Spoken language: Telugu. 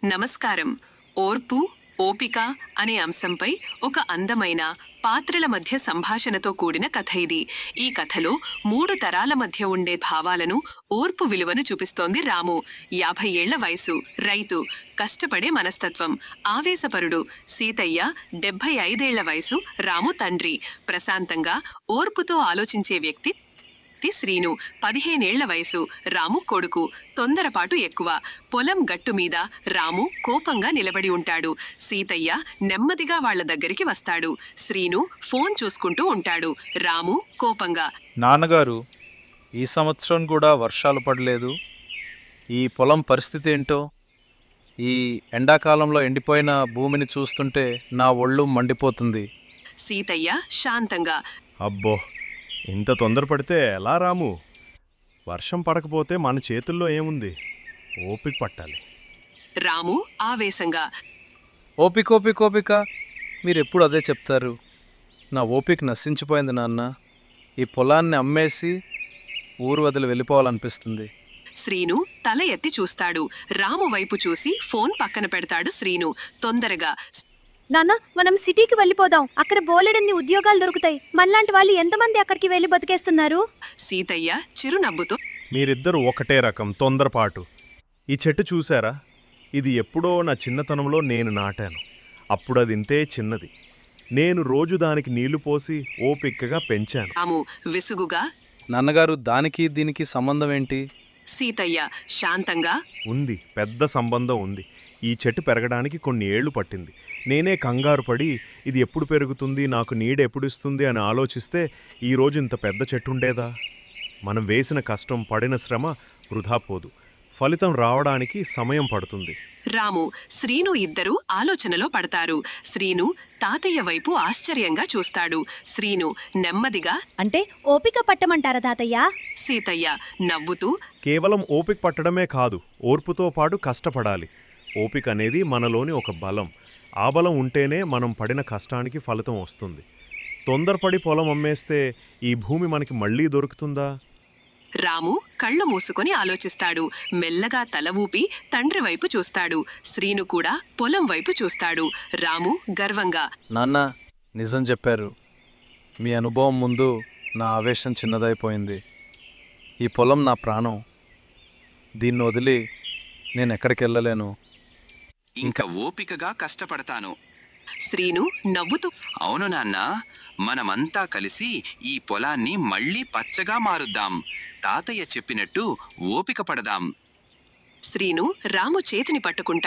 నమస్కారం. ఓర్పు, ఓపిక అనే అంశంపై ఒక అందమైన పాత్రల మధ్య సంభాషణతో కూడిన కథ ఇది. ఈ కథలో 3 తరాల మధ్య ఉండే భావాలను, ఓర్పు విలువను చూపిస్తోంది రాము. 50 ఏళ్ల వయసు, రైతు, కష్టపడే మనస్తత్వం. ఆవేశపరుడు సీతయ్య. 75 ఏళ్ల వయసు, రాము తండ్రి, ప్రశాంతంగా, ఓర్పుతో ఆలోచించే వ్యక్తి శ్రీను. 15 ఏళ్ల వయసు, రాము కొడుకు, తొందరపాటు ఎక్కువ. పొలం గట్టు మీద రాము కోపంగా నిలబడి ఉంటాడు. సీతయ్య నెమ్మదిగా వాళ్ల దగ్గరికి వస్తాడు. శ్రీను ఫోన్ చూసుకుంటూ ఉంటాడు. రాము కోపంగా, నాన్నగారు, ఈ సంవత్సరం కూడా వర్షాలు పడలేదు. ఈ పొలం పరిస్థితి ఏంటో? ఈ ఎండాకాలంలో ఎండిపోయిన భూమిని చూస్తుంటే నా ఒళ్ళు మండిపోతుంది. సీతయ్య శాంతంగా, అబ్బో, ఇంత తొందరపడితే ఎలా రాము? వర్షం పడకపోతే మన చేతుల్లో ఏముంది? ఓపిక పట్టాలి. రాము ఆవేశంగా, ఓపిక మీరెప్పుడు అదే చెప్తారు. నా ఓపిక నశించిపోయింది నాన్న. ఈ పొలాన్ని అమ్మేసి ఊరు వదిలి వెళ్ళిపోవాలనిపిస్తుంది. శ్రీను తల ఎత్తి చూస్తాడు. రాము వైపు చూసి ఫోన్ పక్కన పెడతాడు శ్రీను. తొందరగా, నాన్న, మనం సిటీకి వెళ్ళిపోదాం. అక్కడ బోలెడన్ని ఉద్యోగాలు దొరుకుతాయి. మనలాంటి వాళ్ళు ఎంతమంది అక్కడికి వెళ్ళి బతికేస్తున్నారు? సీతయ్య చిరునవ్వుతో, మీరిద్దరూ ఒకటే రకం తొందరపాటు. ఈ చెట్టు చూశారా? ఇది ఎప్పుడో నా చిన్నతనంలో నేను నాటాను. అప్పుడది ఇంతే చిన్నది. నేను రోజు దానికి నీళ్లు పోసి ఓపికగా పెంచాను. రాము విసుగుగా, నాన్నగారు, దానికి దీనికి సంబంధం ఏంటి? సీతయ్య శాంతంగా, ఉంది, పెద్ద సంబంధం ఉంది. ఈ చెట్టు పెరగడానికి కొన్ని ఏళ్లు పట్టింది. నేనే కంగారు పడి ఇది ఎప్పుడు పెరుగుతుంది, నాకు నీడ ఎప్పుడు ఇస్తుంది అని ఆలోచిస్తే ఈరోజు ఇంత పెద్ద చెట్టు ఉండేదా? మనం వేసిన కష్టం, పడిన శ్రమ వృధా పోదు. ఫలితం రావడానికి సమయం పడుతుంది. రాము, శ్రీను ఇద్దరూ ఆలోచనలో పడతారు. శ్రీను తాతయ్య వైపు ఆశ్చర్యంగా చూస్తాడు. శ్రీను నెమ్మదిగా, అంటే ఓపిక పట్టమంటారా తాతయ్య? సీతయ్య నవ్వుతూ, కేవలం ఓపిక పట్టడమే కాదు, ఓర్పుతో పాటు కష్టపడాలి. ఓపిక అనేది మనలోని ఒక బలం. ఆ బలం ఉంటేనే మనం పడిన కష్టానికి ఫలితం వస్తుంది. తొందరపడి పొలం అమ్మేస్తే ఈ భూమి మనకి మళ్ళీ దొరుకుతుందా? రాము కళ్ళు మూసుకొని ఆలోచిస్తాడు. మెల్లగా తల ఊపి తండ్రి వైపు చూస్తాడు. శ్రీను కూడా పొలం వైపు చూస్తాడు. రాము గర్వంగా, నాన్న, నిజం చెప్పారు. మీ అనుభవం ముందు నా ఆవేశం చిన్నదైపోయింది. ఈ పొలం నా ప్రాణం. దీన్ని వదిలి నేను ఎక్కడికి వెళ్ళలేను. ఇంకా ఓపికగా కష్టపడతాను. శ్రీను నవ్వుతూ, అవును నాన్న, మనమంతా కలిసి ఈ పొలాన్ని మళ్ళీ పచ్చగా మారుద్దాం. తాతయ్య చెప్పినట్టు ఓపిక పడదాం. శ్రీను రాము చేతిని పట్టుకుంటాడు.